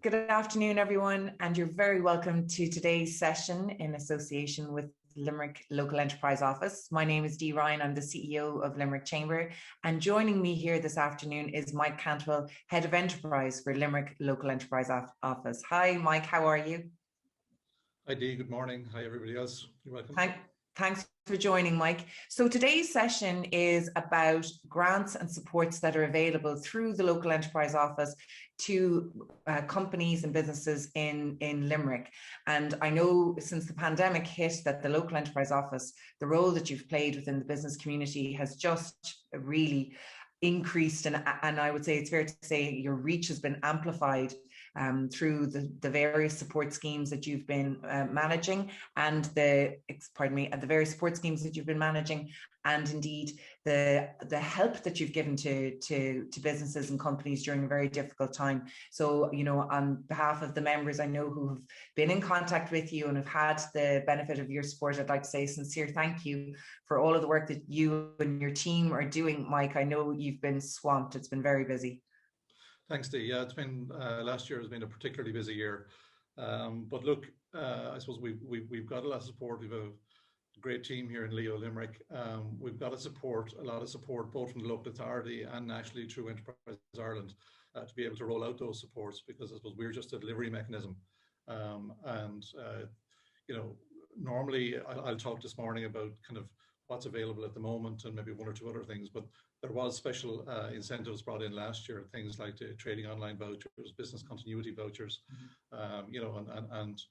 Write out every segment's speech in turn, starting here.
Good afternoon, everyone, and you're very welcome to today's session in association with Limerick Local Enterprise Office. My name is Dee Ryan. I'm the CEO of Limerick Chamber, and joining me here this afternoon is Mike Cantwell, Head of Enterprise for Limerick Local Enterprise Office. Hi, Mike, how are you? Hi, Dee. Good morning. Hi, everybody else. You're welcome. Thanks for joining, Mike. So today's session is about grants and supports that are available through the Local Enterprise Office to companies and businesses in Limerick. And I know since the pandemic hit that the Local Enterprise Office, the role that you've played within the business community has just really increased, and I would say it's fair to say your reach has been amplified through the various support schemes that you've been managing, and the various support schemes that you've been managing, and indeed the help that you've given to businesses and companies during a very difficult time. So, you know, on behalf of the members I know who have been in contact with you and have had the benefit of your support, I'd like to say a sincere thank you for all of the work that you and your team are doing, Mike. I know you've been swamped. It's been very busy. Thanks, Dee. Yeah, it's been last year has been a particularly busy year, but look, I suppose we've got a lot of support. We've a great team here in Leo Limerick. We've got a lot of support both from the local authority and nationally through Enterprise Ireland to be able to roll out those supports, because I suppose we're just a delivery mechanism. You know, normally I'll talk this morning about kind of what's available at the moment and maybe one or two other things, but there was special incentives brought in last year, things like the trading online vouchers, business continuity vouchers, you know, and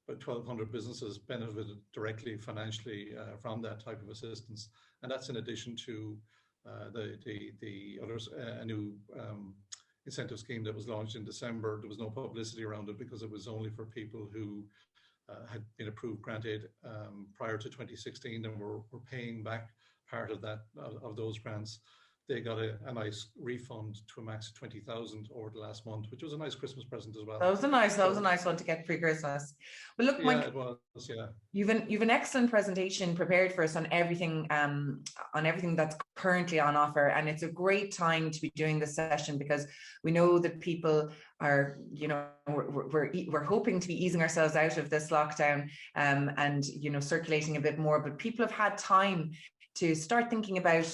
about 1,200 businesses benefited directly financially from that type of assistance. And that's in addition to the others, a new incentive scheme that was launched in December. There was no publicity around it because it was only for people who had been approved grant aid prior to 2016 and were paying back part of that of those grants. They got a nice refund to a max of 20,000 over the last month, which was a nice Christmas present as well. That was a nice one to get pre-Christmas. But look, Mike, it was, yeah. You've an excellent presentation prepared for us on everything that's currently on offer, and it's a great time to be doing this session because we know that people are, you know, we're hoping to be easing ourselves out of this lockdown and, you know, circulating a bit more, but people have had time to start thinking about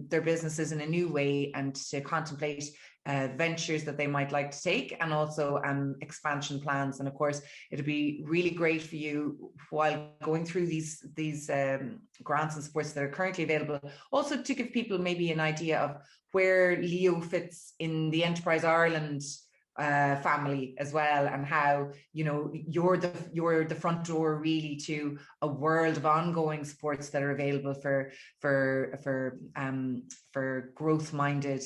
their businesses in a new way and to contemplate ventures that they might like to take, and also expansion plans. And of course, it'd be really great for you while going through these grants and supports that are currently available, also to give people maybe an idea of where Leo fits in the Enterprise Ireland family as well, and how, you know, you're the front door really to a world of ongoing supports that are available for growth-minded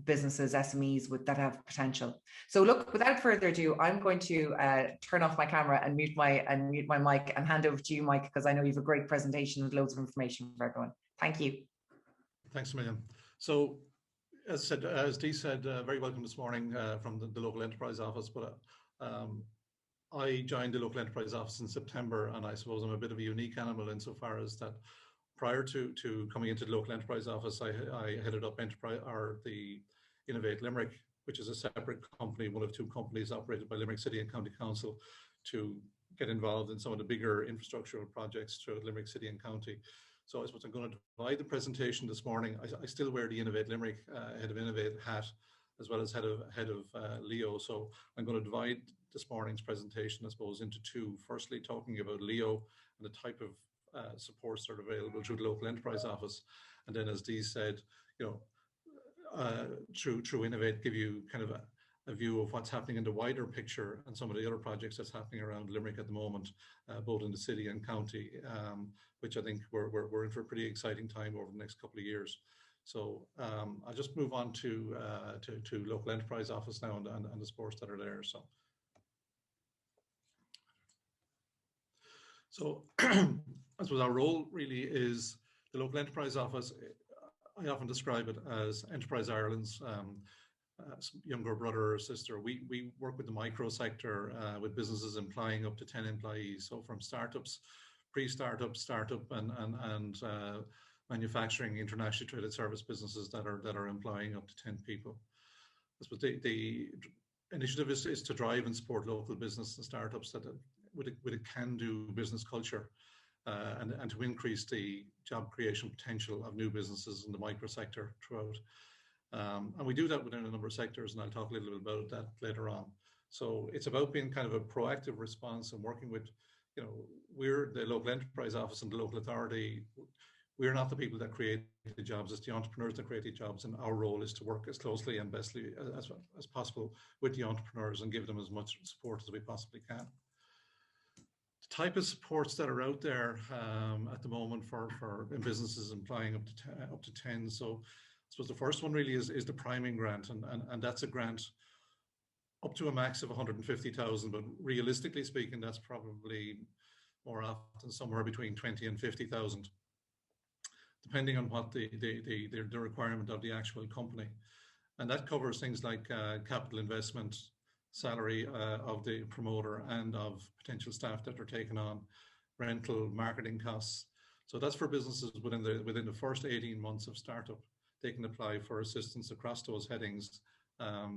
businesses, SMEs that have potential. So look, without further ado, I'm going to turn off my camera and mute my mic and hand over to you, Mike, because I know you have a great presentation with loads of information for everyone. Thank you. Thanks a million. So, as Dee said, very welcome this morning from the Local Enterprise Office. But I joined the Local Enterprise Office in September, and I suppose I'm a bit of a unique animal insofar as that prior to coming into the Local Enterprise Office, I headed up the Innovate Limerick, which is a separate company, one of two companies operated by Limerick City and County Council, to get involved in some of the bigger infrastructural projects throughout Limerick City and County. So I suppose I'm going to divide the presentation this morning. I still wear the Innovate Limerick Head of Innovate hat, as well as head of Leo. So I'm going to divide this morning's presentation, I suppose, into two. Firstly, talking about Leo and the type of supports that are available through the Local Enterprise Office, and then, as Dee said, you know, through Innovate, give you kind of a view of what's happening in the wider picture and some of the other projects that's happening around Limerick at the moment, both in the city and county, which I think we're in for a pretty exciting time over the next couple of years. So I'll just move on to Local Enterprise Office now and the supports that are there. So I suppose our role really is the Local Enterprise Office. I often describe it as Enterprise Ireland's younger brother or sister. We work with the micro sector with businesses employing up to 10 employees. So from startups, pre-startup, startup, and manufacturing, internationally traded service businesses that are employing up to 10 people. I suppose initiative is to drive and support local business and startups that with a can-do business culture, and to increase the job creation potential of new businesses in the micro sector throughout. And we do that within a number of sectors, and I'll talk a little bit about that later on. So it's about being kind of a proactive response and working with, we're the local enterprise office and the local authority. We're not the people that create the jobs, it's the entrepreneurs that create the jobs, and our role is to work as closely and bestly as possible with the entrepreneurs and give them as much support as we possibly can. The type of supports that are out there at the moment for in businesses employing up to 10. So I suppose the first one really is the priming grant, and that's a grant up to a max of 150,000, but realistically speaking, that's probably more often somewhere between 20 and 50,000, depending on what the requirement of the actual company. And that covers things like capital investment, salary of the promoter and of potential staff that are taken on, rental, marketing costs. So that's for businesses within the first 18 months of startup. They can apply for assistance across those headings,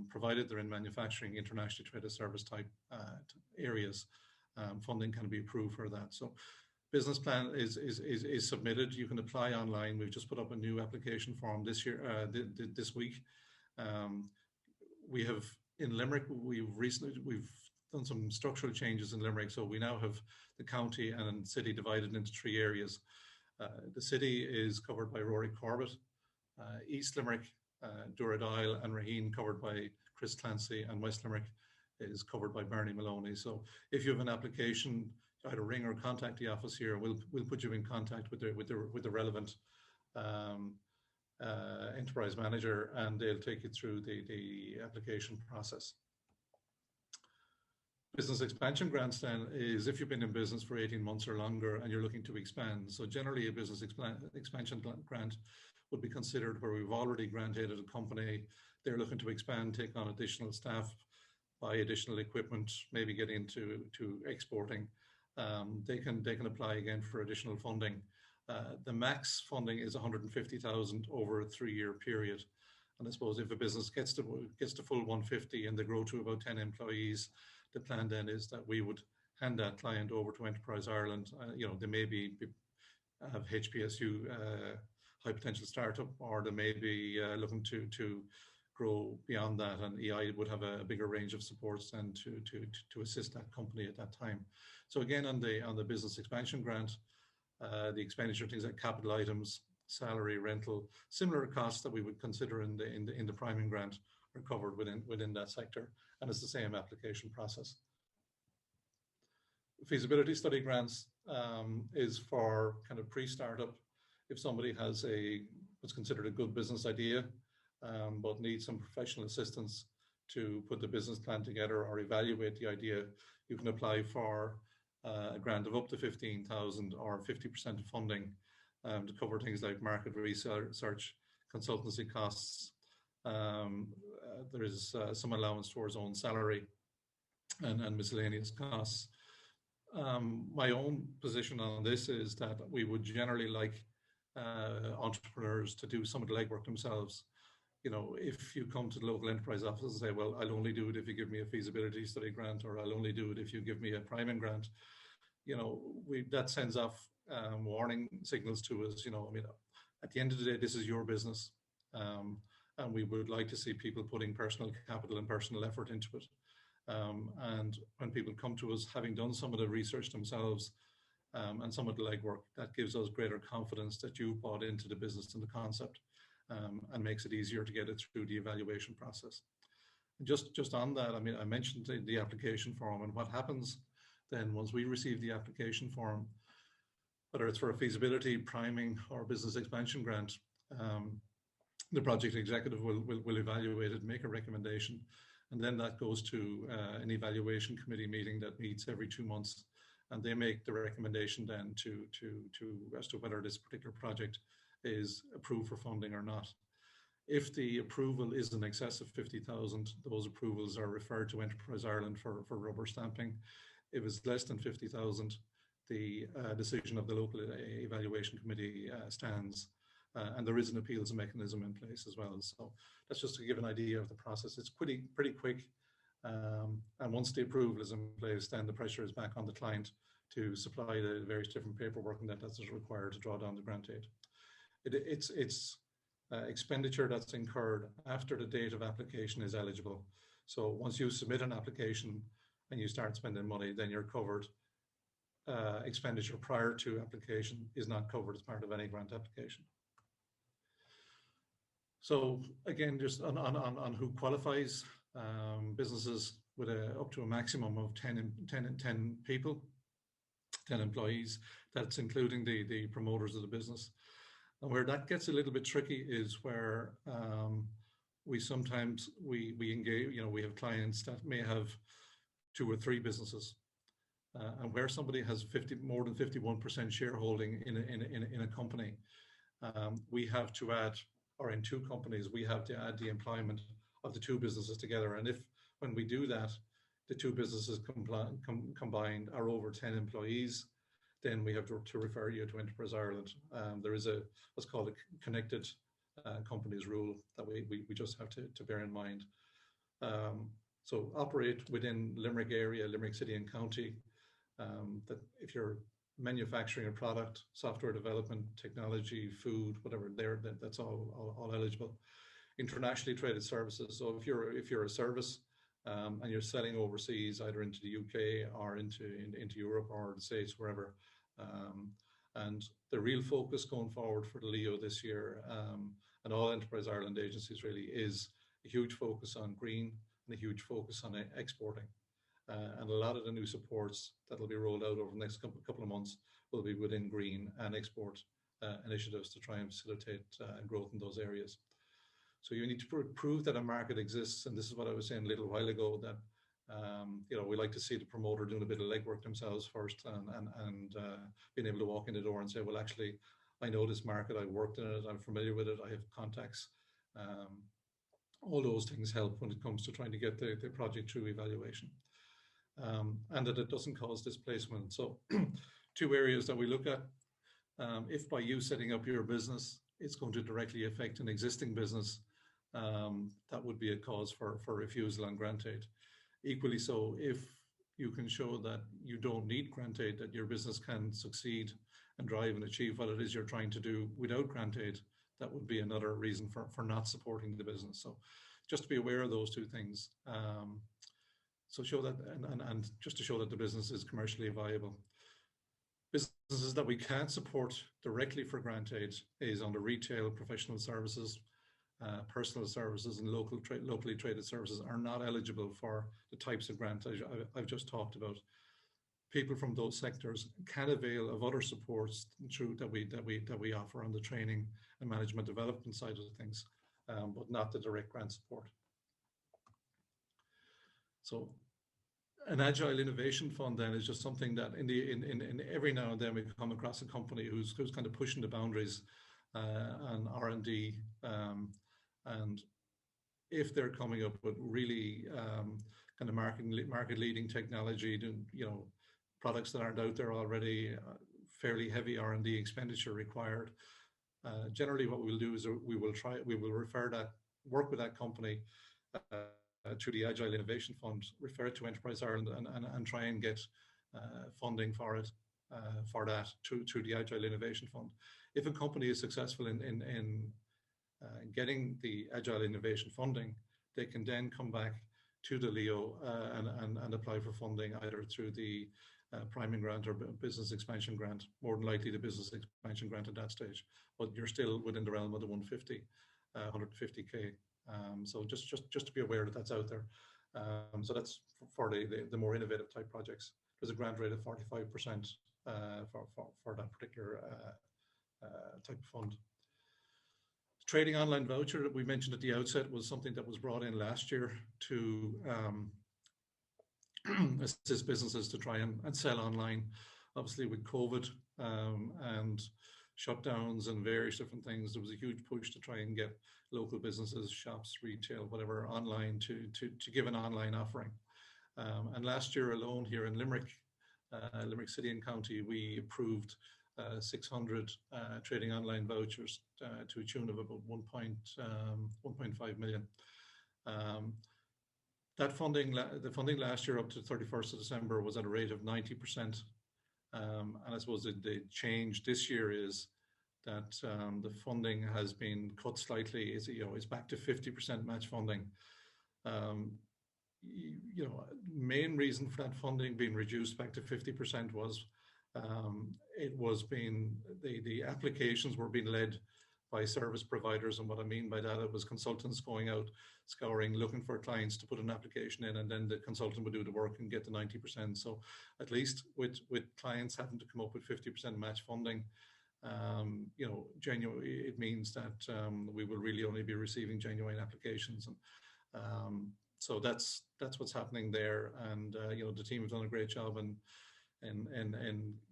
provided they're in manufacturing, internationally traded service type areas. Funding can be approved for that. So business plan is submitted. You can apply online. We've just put up a new application form this year, this week. We have in Limerick, we've done some structural changes in Limerick. So we now have the county and city divided into 3 areas. The city is covered by Rory Corbett, East Limerick, Dúradile and Raheen covered by Chris Clancy, and West Limerick is covered by Bernie Maloney. So if you have an application, either ring or contact the office here. We'll put you in contact with the relevant enterprise manager, and they'll take you through the application process. Business expansion grants then is if you've been in business for 18 months or longer and you're looking to expand. So generally a business expansion grant would be considered where we've already granted a company, they're looking to expand, take on additional staff, buy additional equipment, maybe get into exporting. They can apply again for additional funding. The max funding is 150,000 over a 3-year period. And I suppose if a business gets to full 150 and they grow to about 10 employees, the plan then is that we would hand that client over to Enterprise Ireland. They may have HPSU, high potential startup, or they may be looking to grow beyond that, and EI would have a bigger range of supports then to assist that company at that time. So again, on the business expansion grant, the expenditure, things like capital items, salary, rental, similar costs that we would consider in the priming grant are covered within that sector, and it's the same application process. Feasibility study grants is for kind of pre-startup. If somebody has what's considered a good business idea, but needs some professional assistance to put the business plan together or evaluate the idea, you can apply for a grant of up to 15,000 or 50% of funding to cover things like market research, consultancy costs. There is some allowance towards own salary and miscellaneous costs. My own position on this is that we would generally like entrepreneurs to do some of the legwork themselves. If you come to the local enterprise office and say, well, I'll only do it if you give me a feasibility study grant, or I'll only do it if you give me a priming grant, that sends off warning signals to us. At the end of the day, this is your business. And we would like to see people putting personal capital and personal effort into it. And when people come to us, having done some of the research themselves and some of the legwork, that gives us greater confidence that you bought into the business and the concept, and makes it easier to get it through the evaluation process. Just on that, I mentioned the application form, and what happens then once we receive the application form, whether it's for a feasibility, priming, or business expansion grant, the project executive will evaluate it, make a recommendation, and then that goes to an evaluation committee meeting that meets every 2 months, and they make the recommendation then as to whether this particular project is approved for funding or not. If the approval is in excess of 50,000, those approvals are referred to Enterprise Ireland for rubber stamping. If it's less than 50,000, the decision of the local evaluation committee stands, and there is an appeals mechanism in place as well. So that's just to give an idea of the process. It's pretty quick, And once the approval is in place, then the pressure is back on the client to supply the various different paperwork and that's required to draw down the grant aid. It's expenditure that's incurred after the date of application is eligible. So once you submit an application and you start spending money, then you're covered. Expenditure prior to application is not covered as part of any grant application. So again, just on who qualifies, businesses with up to a maximum of 10 people, 10 employees. That's including the promoters of the business. And where that gets a little bit tricky is where we sometimes we engage. We have clients that may have 2 or 3 businesses, and where somebody has more than 51% shareholding in a company, we have to add, or in 2 companies, we have to add the employment of the 2 businesses together. And when we do that, the 2 businesses combined are over 10 employees, then we have to refer you to Enterprise Ireland. There is what's called a connected companies rule that we just have to bear in mind. So operate within Limerick area, Limerick City and County. That if you're manufacturing a product, software development, technology, food, whatever, that's all eligible. Internationally traded services. So if you're a service and you're selling overseas, either into the UK or into Europe or the States, wherever. And the real focus going forward for the LEO this year, and all Enterprise Ireland agencies really, is a huge focus on green and a huge focus on exporting. And a lot of the new supports that will be rolled out over the next couple of months will be within green and export initiatives to try and facilitate growth in those areas. So you need to prove that a market exists, and this is what I was saying a little while ago, that we like to see the promoter doing a bit of legwork themselves first, and being able to walk in the door and say, well, actually, I know this market, I've worked in it, I'm familiar with it, I have contacts. All those things help when it comes to trying to get the project through evaluation. And that it doesn't cause displacement. So 2 areas that we look at. If by you setting up your business, it's going to directly affect an existing business, that would be a cause for refusal on grant aid. Equally so, if you can show that you don't need grant aid, that your business can succeed and drive and achieve what it is you're trying to do without grant aid, that would be another reason for not supporting the business. So just to be aware of those 2 things. So show that, and just to show that the business is commercially viable. Businesses that we can't support directly for grant aid is under retail, professional services, personal services, and locally traded services are not eligible for the types of grants I've just talked about. People from those sectors can avail of other supports that we offer on the training and management development side of things, but not the direct grant support. So an agile innovation fund then is just something that in every now and then we come across a company who's kind of pushing the boundaries on R&D, and if they're coming up with really kind of market leading technology, products that aren't out there already, fairly heavy R&D expenditure required. Generally, what we'll do is we will work with that company to the Agile Innovation Fund, refer it to Enterprise Ireland, and try and get funding for it, for that through the Agile Innovation Fund. If a company is successful in getting the Agile Innovation funding, they can then come back to the LEO and apply for funding either through the priming grant or business expansion grant. More than likely the business expansion grant at that stage, but you're still within the realm of the 150K. So just to be aware that that's out there. So that's for the more innovative type projects. There's a grant rate of 45% for that particular type of fund. Trading online voucher that we mentioned at the outset was something that was brought in last year to assist businesses to try and sell online. Obviously with COVID and shutdowns and various different things, there was a huge push to try and get local businesses, shops, retail, whatever, online to give an online offering. And last year alone here in Limerick, Limerick City and County, we approved 600 trading online vouchers to a tune of about 1.5 million. That funding, the funding last year up to 31st of December was at a rate of 90%. And I suppose the change this year is that the funding has been cut slightly. It's back to 50% match funding. Main reason for that funding being reduced back to 50% was the applications were being led by service providers, and what I mean by that, it was consultants going out, scouring, looking for clients to put an application in, and then the consultant would do the work and get the 90%. So at least with clients having to come up with 50% match funding, genuinely, it means that we will really only be receiving genuine applications, and so that's what's happening there. And the team have done a great job in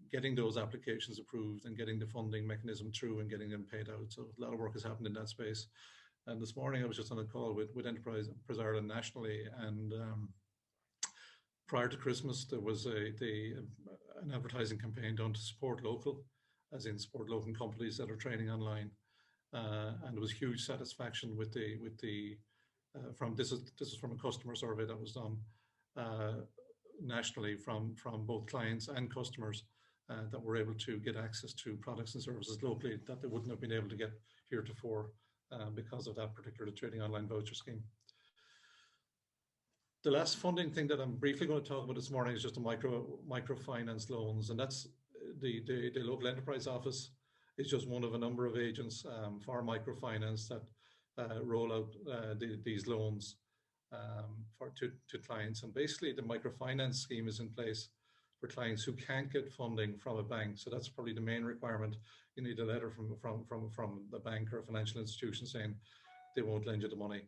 getting those applications approved and getting the funding mechanism through and getting them paid out. So a lot of work has happened in that space. And this morning I was just on a call with Enterprise Ireland nationally, and prior to Christmas there was an advertising campaign done to support local, as in support local companies that are training online, and there was huge satisfaction with the this is from a customer survey that was done nationally from both clients and customers that were able to get access to products and services locally that they wouldn't have been able to get heretofore because of that particular trading online voucher scheme. The last funding thing that I'm briefly going to talk about this morning is just the microfinance loans, and that's the local enterprise office is just one of a number of agents for microfinance that roll out these loans to clients. And basically the microfinance scheme is in place for clients who can't get funding from a bank. So that's probably the main requirement. You need a letter from the bank or a financial institution saying they won't lend you the money.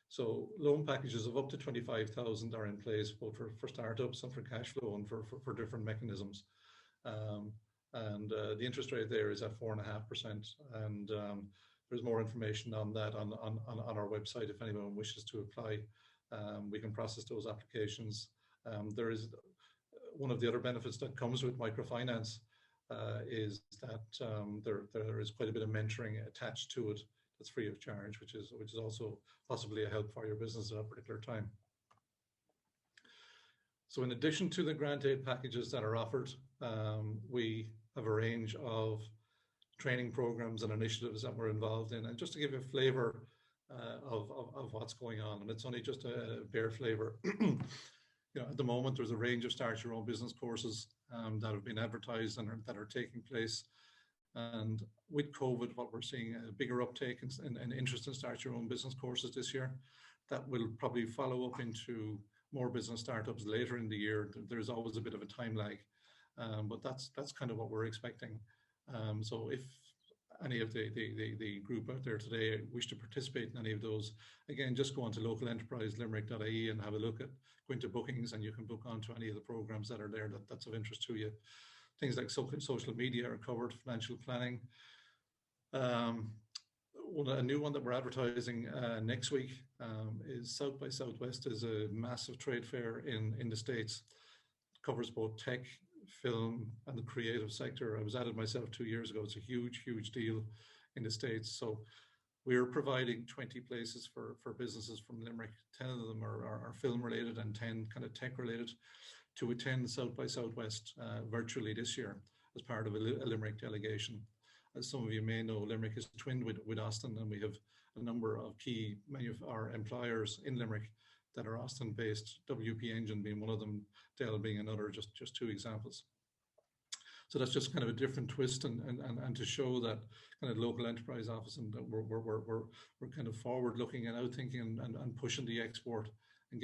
So loan packages of up to 25,000 are in place, both for startups and for cash flow and for different mechanisms. And the interest rate there is at 4.5%. And there's more information on that on our website if anyone wishes to apply. We can process those applications. There is one of the other benefits that comes with microfinance is that there is quite a bit of mentoring attached to it that's free of charge, which is also possibly a help for your business at a particular time. So in addition to the grant aid packages that are offered, we have a range of training programs and initiatives that we're involved in. And just to give you a flavor of what's going on, and it's only just a bare flavor. At the moment, there's a range of start your own business courses that have been advertised and that are taking place. And with COVID, what we're seeing a bigger uptake and interest in start your own business courses this year. That will probably follow up into more business startups later in the year. There's always a bit of a time lag, but that's kind of what we're expecting. So if any of the group out there today wish to participate in any of those, again, just go on to localenterpriselimerick.ie and have a look at, go into bookings, and you can book onto any of the programs that are there that's of interest to you. Things like social media are covered, financial planning. A new one that we're advertising next week is South by Southwest is a massive trade fair in the States. It covers both tech, film, and the creative sector. I was at it myself 2 years ago. It's a huge, huge deal in the States. So we're providing 20 places for businesses from Limerick. 10 of them are film related and 10 kind of tech related to attend South by Southwest virtually this year as part of a Limerick delegation. As some of you may know, Limerick is twinned with Austin, and we have a number of key our employers in Limerick that are Austin based, WP Engine being one of them, Dell being another, just two examples. So that's just kind of a different twist and to show that kind of local enterprise office, and that we're kind of forward looking and out thinking and pushing the export and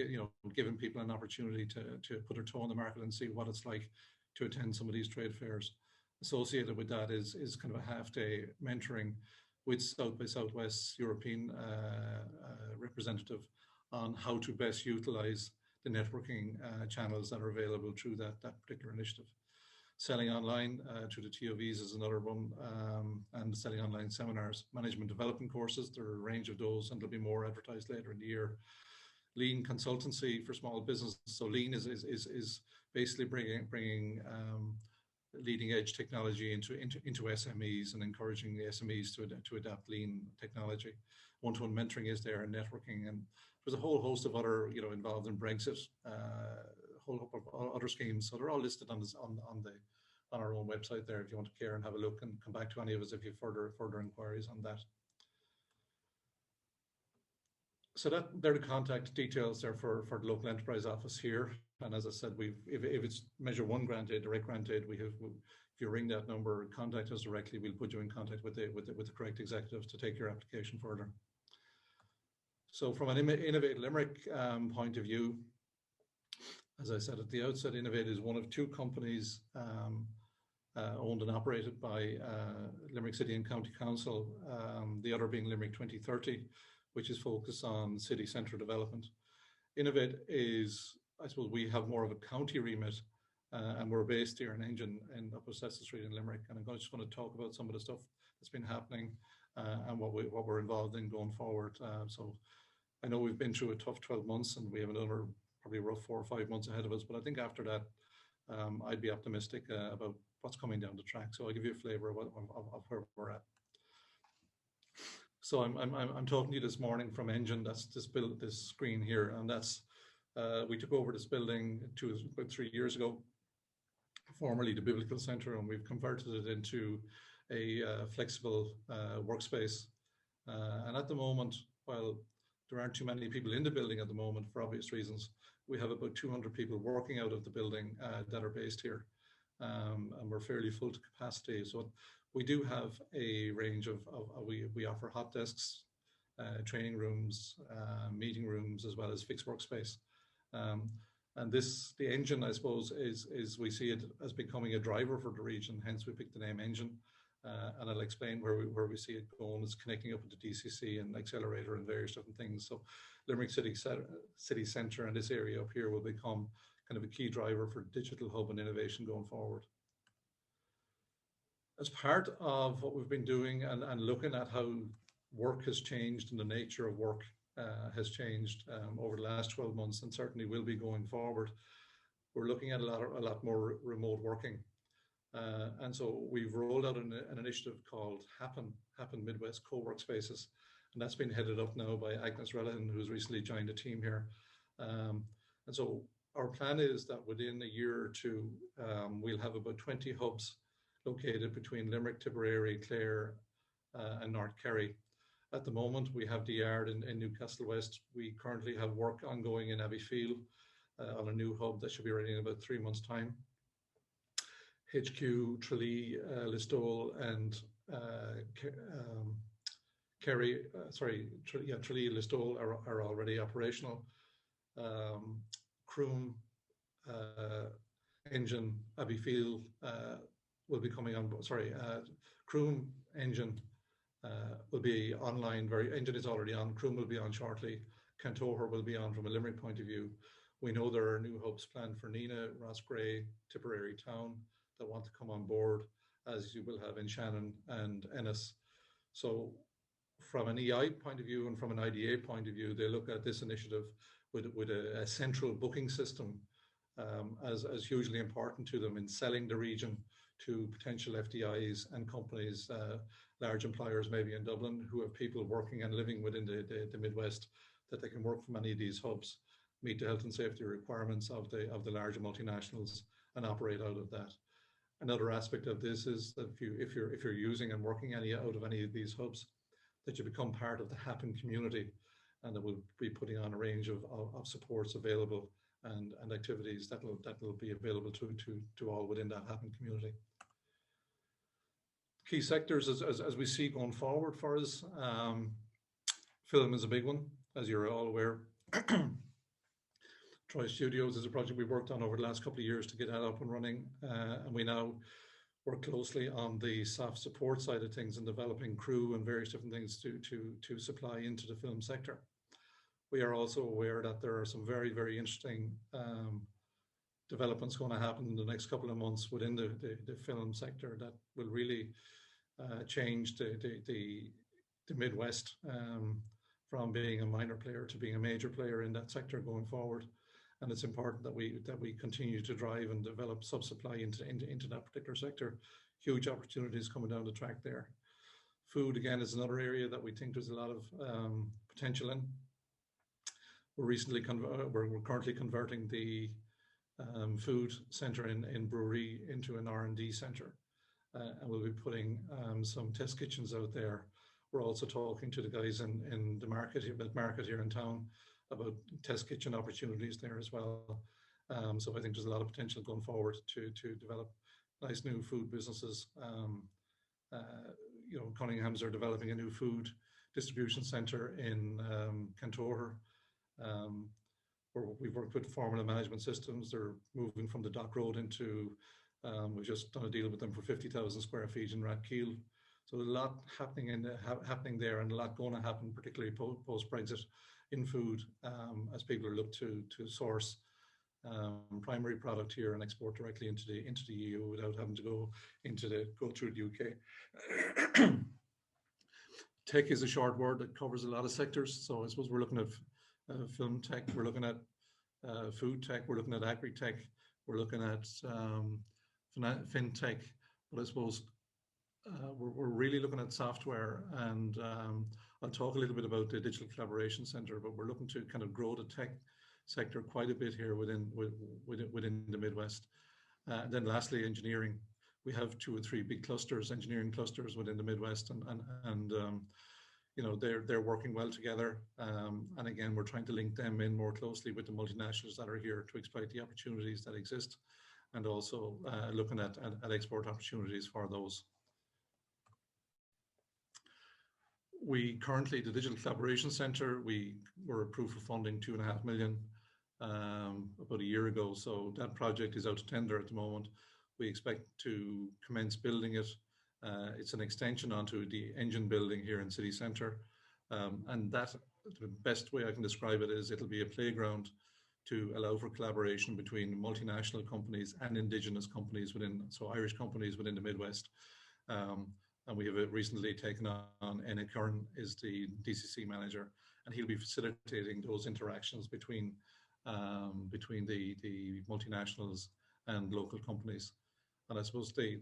giving people an opportunity to put their toe in the market and see what it's like to attend some of these trade fairs. Associated with that is kind of a half-day mentoring with South by Southwest's European representative on how to best utilize the networking channels that are available through that particular initiative. Selling online through the TOVs is another one, and selling online seminars, management development courses. There are a range of those, and there'll be more advertised later in the year. Lean consultancy for small business. So Lean is basically bringing leading edge technology into SMEs and encouraging the SMEs to adapt Lean technology. one-to-one mentoring is there, and networking, and there's a whole host of other, involved in Brexit, a whole heap of other schemes. So they're all listed on this on our own website there if you want to care and have a look, and come back to any of us if you have further inquiries on that. So they're the contact details there for the local enterprise office here. And as I said, if it's Measure 1 grant aid, direct grant aid, if you ring that number, contact us directly, we'll put you in contact with the correct executives to take your application further. So from an Innovate Limerick point of view, as I said at the outset, Innovate is one of 2 companies owned and operated by Limerick City and County Council, the other being Limerick 2030, which is focused on city centre development. Innovate is, I suppose, we have more of a county remit, and we're based here in Engine in Upper Cecil Street in Limerick. And I'm just going to talk about some of the stuff that's been happening and what we're involved in going forward. So I know we've been through a tough 12 months, and we have another probably rough 4 or 5 months ahead of us. But I think after that, I'd be optimistic about what's coming down the track. So I'll give you a flavour of where we're at. So I'm talking to you this morning from Engine. That's this screen here, and that's we took over this building about 3 years ago, formerly the Biblical Centre, and we've converted it into a flexible workspace. And at the moment, while there aren't too many people in the building at the moment for obvious reasons, we have about 200 people working out of the building that are based here, and we're fairly full to capacity. So we do have a range of we offer hot desks, training rooms, meeting rooms, as well as fixed workspace. And the Engine, I suppose, is we see it as becoming a driver for the region. Hence, we picked the name Engine, and I'll explain where we see it going. It's connecting up with the DCC and Accelerator and various different things. So, Limerick City Centre and this area up here will become kind of a key driver for digital hub and innovation going forward. As part of what we've been doing and looking at how work has changed and the nature of work has changed over the last 12 months, and certainly will be going forward, we're looking at a lot more remote working. And so we've rolled out an initiative called Happen Midwest Co-work Spaces, and that's been headed up now by Agnes Rellan, who's recently joined the team here. And so our plan is that within a year or 2, we'll have about 20 hubs located between Limerick, Tipperary, Clare, and North Kerry. At the moment, we have the Yard in Newcastle West. We currently have work ongoing in Abbeyfield on a new hub that should be ready in about 3 months' time. HQ, Tralee, Listowel, and Tralee, Listowel are already operational. Croom, Engine, Abbeyfield will be coming on. Croom, Engine will be online. Engine is already on. Croom will be on shortly. Cantoher will be on from a Limerick point of view. We know there are new hubs planned for Nina, Rossgrey, Tipperary Town that want to come on board, as you will have in Shannon and Ennis. So from an EI point of view and from an IDA point of view, they look at this initiative with a central booking system as hugely important to them in selling the region to potential FDIs and companies, large employers maybe in Dublin, who have people working and living within the Midwest, that they can work from any of these hubs, meet the health and safety requirements of the larger multinationals, and operate out of that. Another aspect of this is that if you're using and working out of any of these hubs, that you become part of the Happen community, and that we'll be putting on a range of supports available and activities that will be available to all within that Happen community. Key sectors as we see going forward for us, film is a big one, as you're all aware. Troy Studios is a project we worked on over the last couple of years to get that up and running, and we now work closely on the soft support side of things and developing crew and various different things to supply into the film sector. We are also aware that there are some very, very interesting developments going to happen in the next couple of months within the film sector that will really change the Midwest from being a minor player to being a major player in that sector going forward. And it's important that we continue to drive and develop sub-supply into that particular sector. Huge opportunities coming down the track there. Food, again, is another area that we think there's a lot of potential in. We're currently converting the food centre in Brewery into an R&D centre, and we'll be putting some test kitchens out there. We're also talking to the guys in the market here in town about test kitchen opportunities there as well. So I think there's a lot of potential going forward to develop nice new food businesses. You know, Cunningham's are developing a new food distribution centre in Cantor, where we've worked with Formula Management Systems. They're moving from the Dock Road into, we've just done a deal with them for 50,000 square feet in Rathkeil. So a lot happening there, and a lot going to happen, particularly post-Brexit in food, as people are looked to source primary product here and export directly into the EU without having to go through the UK. Tech is a short word that covers a lot of sectors. So I suppose we're looking at film tech, we're looking at food tech, we're looking at agri-tech, we're looking at fintech, but I suppose we're really looking at software, and I'll talk a little bit about the Digital Collaboration Centre, but we're looking to kind of grow the tech sector quite a bit here within the Midwest. Then lastly, engineering. We have 2 or 3 big clusters, engineering clusters within the Midwest, and you know, they're working well together. And again, we're trying to link them in more closely with the multinationals that are here to exploit the opportunities that exist, and also looking at export opportunities for those. We currently, the Digital Collaboration Centre, we were approved for funding $2.5 million about a year ago. So that project is out to tender at the moment. We expect to commence building it. It's an extension onto the engine building here in City Centre. And that, the best way I can describe it is it'll be a playground to allow for collaboration between multinational companies and indigenous companies so Irish companies within the Midwest. And we have recently taken on Ena Curran is the DCC manager, and he'll be facilitating those interactions between the multinationals and local companies. And I suppose I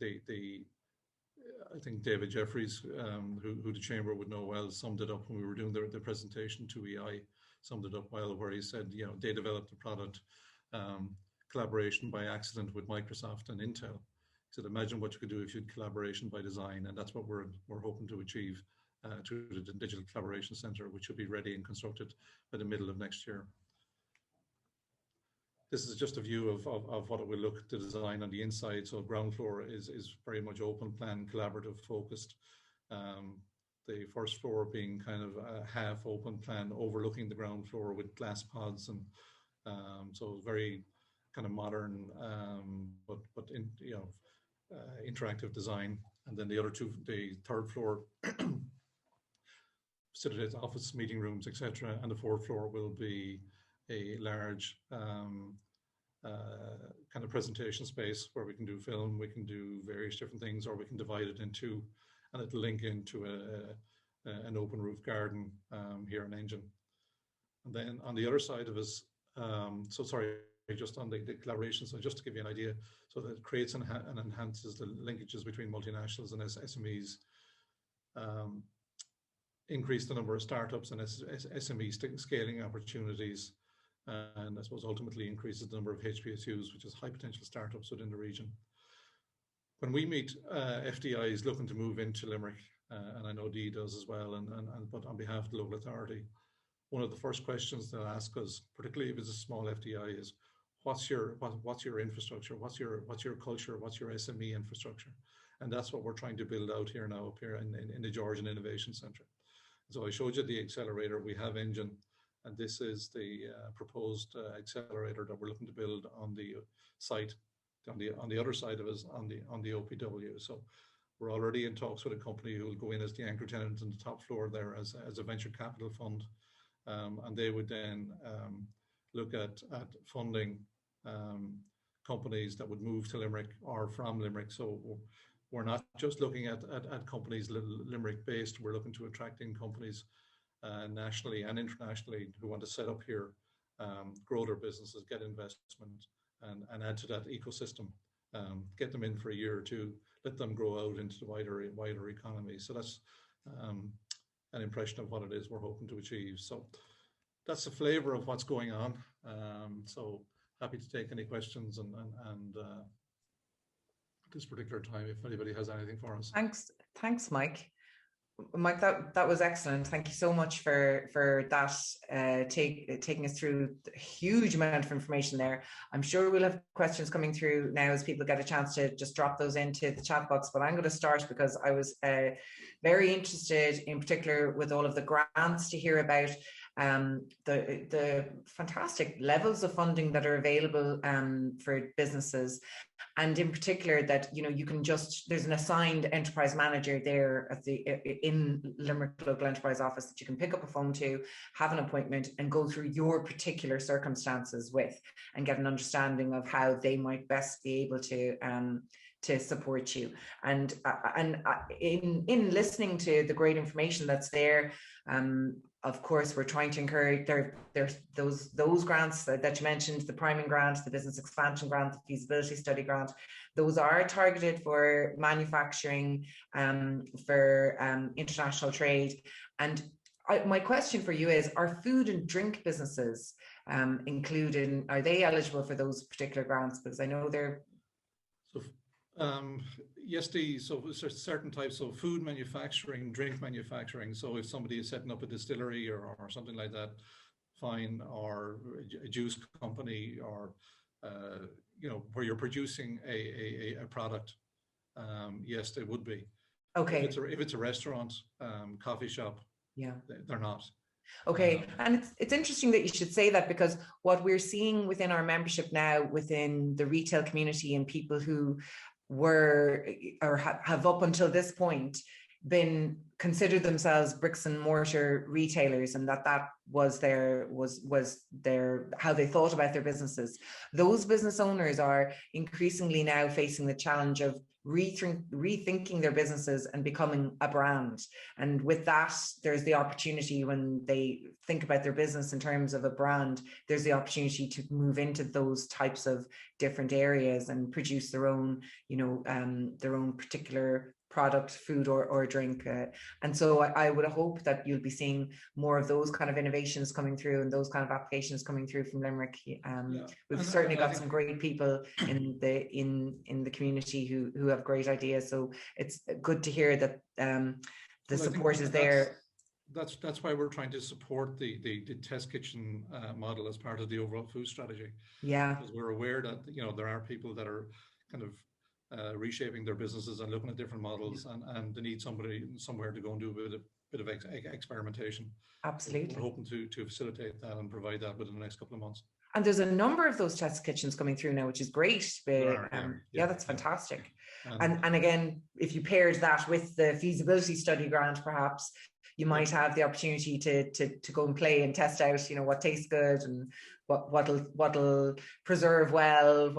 think David Jeffries, who the Chamber would know well, summed it up when we were doing the presentation to EI, summed it up well, where he said, you know, they developed the product, collaboration by accident with Microsoft and Intel. He said, imagine what you could do if you had collaboration by design, and that's what we're hoping to achieve through the Digital Collaboration Centre, which will be ready and constructed by the middle of next year. This is just a view of what it will look to design on the inside. So ground floor is very much open plan, collaborative focused. The first floor being kind of a half open plan overlooking the ground floor with glass pods, and so very kind of modern, but interactive design. And then the third floor facilitates office, meeting rooms, etc. And the fourth floor will be a large kind of presentation space where we can do film, we can do various different things, or we can divide it into, and it'll link into an open roof garden here in Engine. And then on the other side of us, just on the collaboration, so just to give you an idea, so that it creates and enhances the linkages between multinationals and SMEs, increase the number of startups and SME scaling opportunities, and I suppose ultimately increases the number of HPSUs, which is high potential startups within the region. When we meet FDIs looking to move into Limerick, and I know Dee does as well, but on behalf of the local authority, one of the first questions they'll ask us, particularly if it's a small FDI, is what's your infrastructure, what's your culture, what's your SME infrastructure, and that's what we're trying to build out here now up here in the Georgian Innovation Centre. So I showed you the accelerator. We have Engine, and this is the proposed accelerator that we're looking to build on the site, on the other side of us, on the OPW. So we're already in talks with a company who will go in as the anchor tenant on the top floor there as a venture capital fund, and they would then look at funding companies that would move to Limerick or from Limerick. So we're not just looking at companies Limerick based. We're looking to attract in companies nationally and internationally who want to set up here, grow their businesses, get investment, and add to that ecosystem. Get them in for a year or two, let them grow out into the wider economy. So an impression of what it is we're hoping to achieve. So that's the flavour of what's going on. So happy to take any questions and at this particular time, if anybody has anything for us. Thanks, Mike. Mike, that was excellent. Thank you so much for that, taking us through a huge amount of information there. I'm sure we'll have questions coming through now as people get a chance to just drop those into the chat box. But I'm going to start because I was very interested, in particular, with all of the grants, to hear about the fantastic levels of funding that are available for businesses. And in particular, that you can there's an assigned enterprise manager there in Limerick Local Enterprise Office that you can pick up a phone to, have an appointment, and go through your particular circumstances with, and get an understanding of how they might best be able to support you. And in listening to the great information that's there, of course, we're trying to encourage those grants that you mentioned, the priming grant, the business expansion grant, the feasibility study grant. Those are targeted for manufacturing, for international trade. And my question for you is, are food and drink businesses included? Are they eligible for those particular grants? Because I know they're... Yes, so certain types of food manufacturing, drink manufacturing. So if somebody is setting up a distillery or something like that, fine, or a juice company, or where you're producing a product, yes, they would be. Okay. If it's a restaurant, coffee shop, yeah, they're not. Okay, and it's interesting that you should say that, because what we're seeing within our membership now, within the retail community, and people who were or have up until this point been considered themselves bricks and mortar retailers, and that was their how they thought about their businesses. Those business owners are increasingly now facing the challenge of rethinking their businesses and becoming a brand. And with that, there's the opportunity, when they think about their business in terms of a brand, there's the opportunity to move into those types of different areas and produce their own, their own particular product, food or drink. And so I would hope that you'll be seeing more of those kind of innovations coming through, and those kind of applications coming through from Limerick. We've certainly got some great people in the community who have great ideas. So it's good to hear that the support is there. That's why we're trying to support the test kitchen model as part of the overall food strategy. Yeah, because we're aware that there are people that are kind of reshaping their businesses and looking at different models, and they need somebody somewhere to go and do a bit of experimentation. Absolutely. We're hoping to facilitate that and provide that within the next couple of months. And there's a number of those test kitchens coming through now, which is great. That's fantastic. And again, if you paired that with the feasibility study grant, perhaps you might have the opportunity to go and play and test out, what tastes good and what'll preserve well,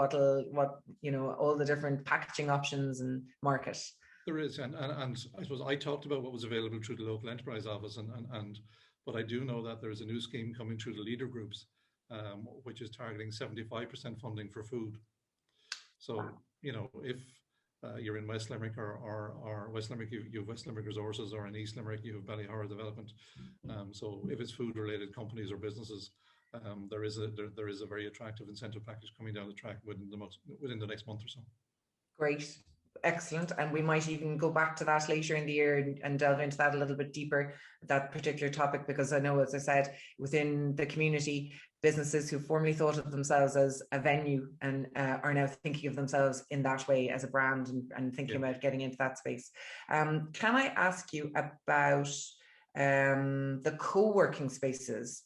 all the different packaging options and market. There is, and I suppose I talked about what was available through the local enterprise office, but I do know that there is a new scheme coming through the leader groups, which is targeting 75% funding for food. So, wow. If you're in West Limerick or West Limerick, you have West Limerick Resources, or in East Limerick, you have Ballyhora Development. So if it's food related companies or businesses, there is a very attractive incentive package coming down the track within the next month or so. Great. Excellent. And we might even go back to that later in the year and delve into that a little bit deeper, that particular topic, because I know, as I said, within the community, businesses who formerly thought of themselves as a venue and are now thinking of themselves in that way as a brand and thinking about getting into that space. Can I ask you about the co-working spaces,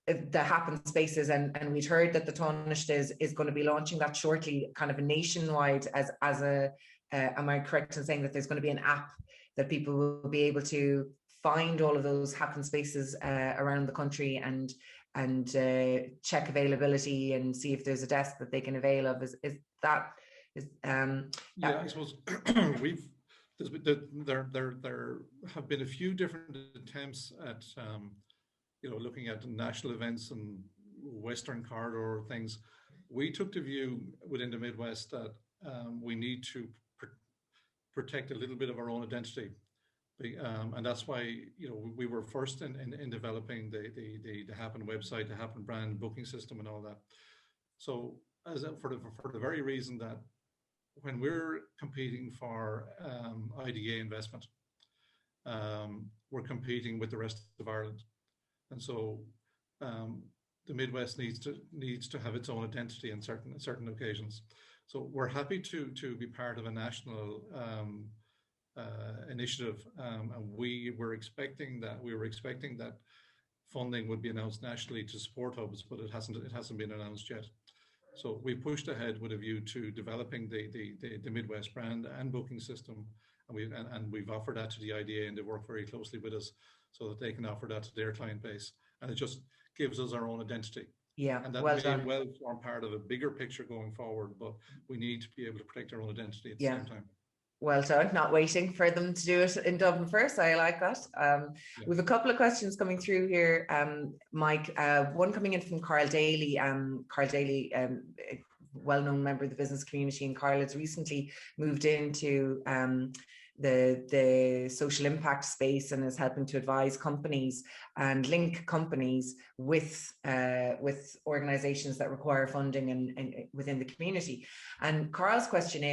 the happen spaces, and we'd heard that the Taoiseach is going to be launching that shortly, kind of a nationwide as a am I correct in saying that there's going to be an app that people will be able to find all of those happen spaces around the country and check availability and see if there's a desk that they can avail of? I suppose there have been a few different attempts at looking at national events and Western corridor things. We took the view within the Midwest that we need to protect a little bit of our own identity. And that's why, you know, we were first in developing the Happen website, the Happen brand booking system and all that. So for the very reason that when we're competing for IDA investment, we're competing with the rest of Ireland. And so the Midwest needs to have its own identity in certain occasions. So we're happy to be part of a national initiative, and we were expecting that funding would be announced nationally to support hubs, but it hasn't been announced yet. So we pushed ahead with a view to developing the Midwest brand and booking system, and we've offered that to the IDA, and they work very closely with us so that they can offer that to their client base, and it just gives us our own identity. Yeah, and that well may done. well form part of a bigger picture going forward, but we need to be able to protect our own identity at the same time. Well done, not waiting for them to do it in Dublin first. I like that. We have a couple of questions coming through here, Mike. One coming in from Carl Daly. Carl Daly, a well-known member of the business community, and Carl has recently moved into the social impact space and is helping to advise companies and link companies with organizations that require funding and within the community. And Carl's question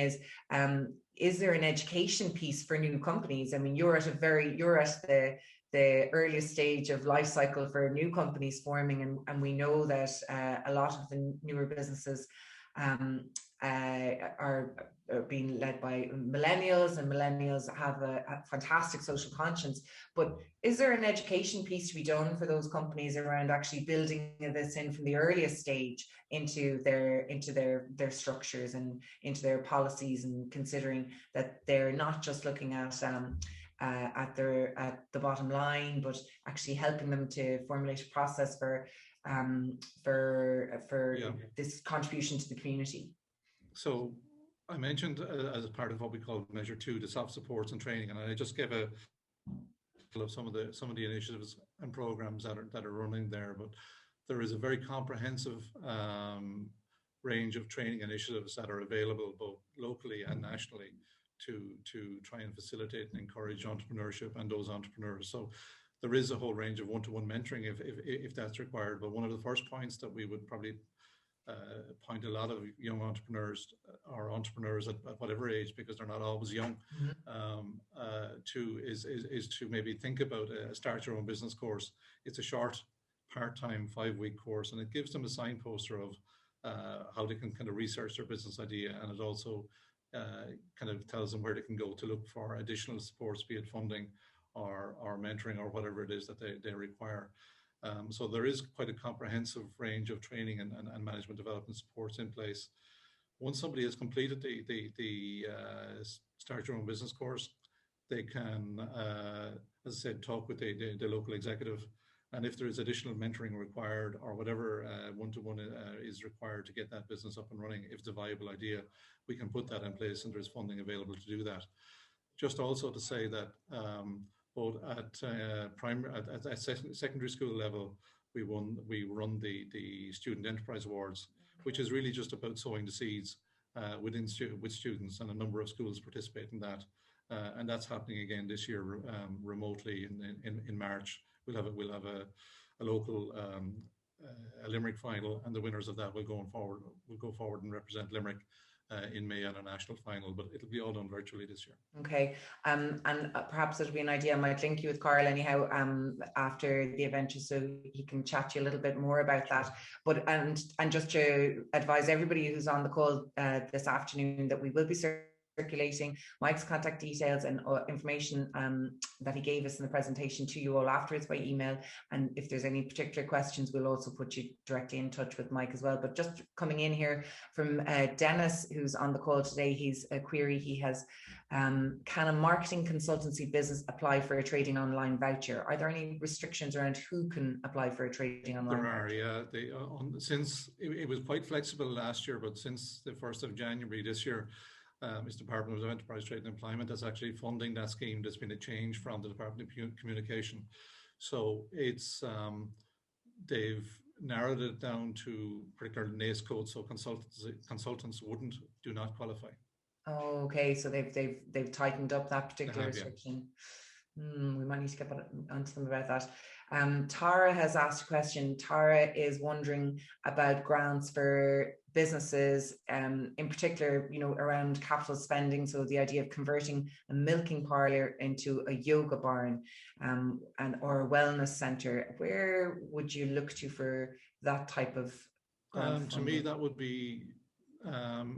is there an education piece for new companies? I mean, you're at the earliest stage of life cycle for new companies forming, and we know that a lot of the newer businesses are being led by millennials, and millennials have a fantastic social conscience. But is there an education piece to be done for those companies around actually building this in from the earliest stage into their structures and into their policies, and considering that they're not just looking at the bottom line, but actually helping them to formulate a process for this contribution to the community? So I mentioned as part of what we call Measure 2, the soft supports and training, and I just gave a of some of the initiatives and programs that are running there. But there is a very comprehensive range of training initiatives that are available both locally and nationally to try and facilitate and encourage entrepreneurship and those entrepreneurs. So there is a whole range of one-to-one mentoring if that's required. But one of the first points that we would probably point a lot of young entrepreneurs or entrepreneurs at whatever age, because they're not always young, is to maybe think about a start your own business course. It's a short, part-time 5-week course, and it gives them a signposter of how they can kind of research their business idea, and it also kind of tells them where they can go to look for additional supports, be it funding or mentoring or whatever it is that they require. So there is quite a comprehensive range of training and management development supports in place. Once somebody has completed the Start Your Own Business course, they can, as I said, talk with the local executive. And if there is additional mentoring required or whatever one-to-one is required to get that business up and running, if it's a viable idea, we can put that in place, and there's funding available to do that. Just also to say that both at secondary school level, we run the Student Enterprise Awards, which is really just about sowing the seeds with students, and a number of schools participate in that, and that's happening again this year remotely in March. We'll have a local a Limerick final, and the winners of that will go forward and represent Limerick in May on a national final, but it'll be all done virtually this year. Okay, and perhaps it'll be an idea. I might link you with Carl anyhow after the event, just so he can chat to you a little bit more about that. But and just to advise everybody who's on the call this afternoon that we will be circulating Mike's contact details and information that he gave us in the presentation to you all afterwards by email. And if there's any particular questions, we'll also put you directly in touch with Mike as well. But just coming in here from Dennis, who's on the call today, he's a query. He has, can a marketing consultancy business apply for a trading online voucher? Are there any restrictions around who can apply for a trading online voucher? There are, yeah. Since it was quite flexible last year, but since the 1st of January this year, Mr. Department of Enterprise, Trade and Employment that's actually funding that scheme. There's been a change from the Department of Communication. So it's they've narrowed it down to particular NACE codes, so consultants do not qualify. Oh, okay, so they've tightened up that particular restriction. We might need to get onto them about that. Tara has asked a question. Tara is wondering about grants for businesses, in particular, around capital spending. So the idea of converting a milking parlour into a yoga barn, or a wellness centre. Where would you look to for that type of grant to me, that would be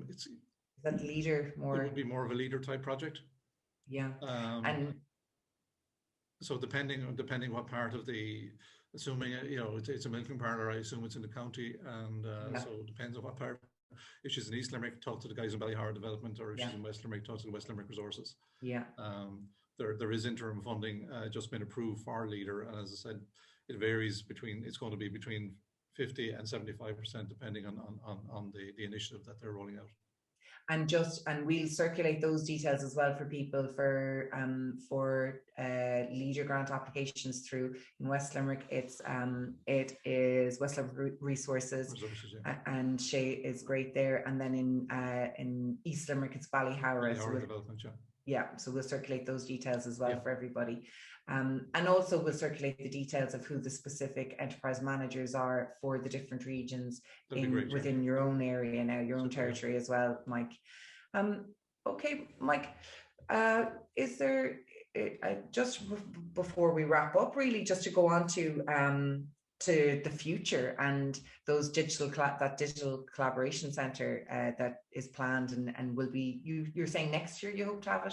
it's. Is that leader more? It would be more of a leader type project. Yeah, and so depending what part of the, assuming it's a milking parlour, I assume it's in the county, and so it depends on what part. If she's in East Limerick, talk to the guys in Ballyhara Development, or if she's in West Limerick, talk to the West Limerick Resources. Yeah. There is interim funding just been approved for leader, and as I said, it varies it's going to be between 50 and 75% depending on the initiative that they're rolling out. And we'll circulate those details as well for people for leader grant applications through in West Limerick. It is West Limerick Resources, and Shay is great there. And then in East Limerick, it's Ballyhara. So we'll circulate those details as well for everybody. And also we'll circulate the details of who the specific enterprise managers are for the different regions within your own area now, your own territory as well, Mike. Okay, Mike, is there, just before we wrap up, really just to go on to the future and those digital collaboration centre that is planned and will be, you're saying next year you hope to have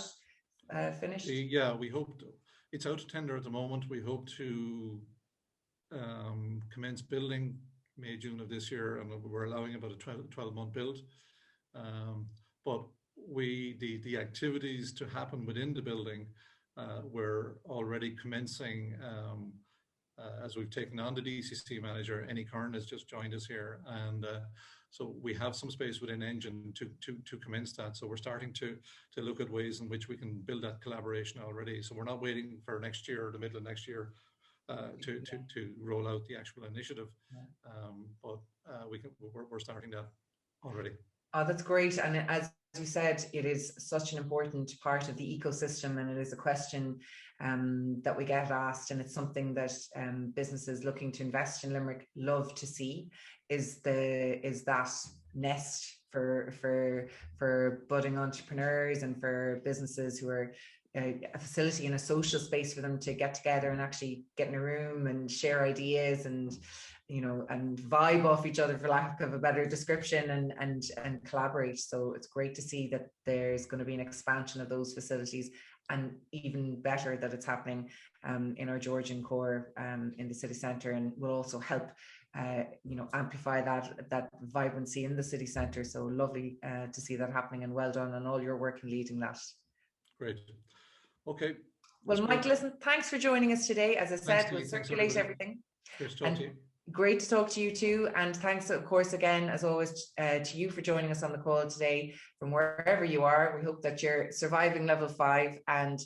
it finished? Yeah, we hope to. It's out of tender at the moment. We hope to commence building May, June of this year, and we're allowing about a 12-month build. But the activities to happen within the building, we're already commencing as we've taken on the DCC manager. Annie Kern has just joined us here, and so we have some space within Engine to commence that. So we're starting to look at ways in which we can build that collaboration already. So we're not waiting for next year or the middle of next year to roll out the actual initiative, but we're starting that already. Oh, that's great. And as you said, it is such an important part of the ecosystem, and it is a question that we get asked, and it's something that businesses looking to invest in Limerick love to see, is that nest for budding entrepreneurs and for businesses who are a facility and a social space for them to get together and actually get in a room and share ideas and and vibe off each other, for lack of a better description, and collaborate. So it's great to see that there's going to be an expansion of those facilities, and even better that it's happening in our Georgian core in the city centre, and will also help amplify that vibrancy in the city centre. So lovely to see that happening, and well done on all your work in leading that. Great. Okay. Well, Mike, listen, thanks for joining us today. As I said, we'll circulate everything. Great to talk to you. Great to talk to you too, and thanks of course again as always to you for joining us on the call today from wherever you are. We hope that you're surviving level 5, and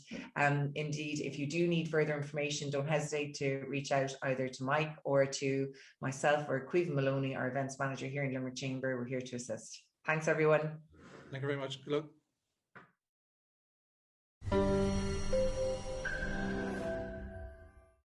indeed if you do need further information, don't hesitate to reach out either to Mike or to myself or Caoimhe Maloney, our events manager here in Limerick Chamber. We're here to assist. Thanks everyone. Thank you very much. Good luck.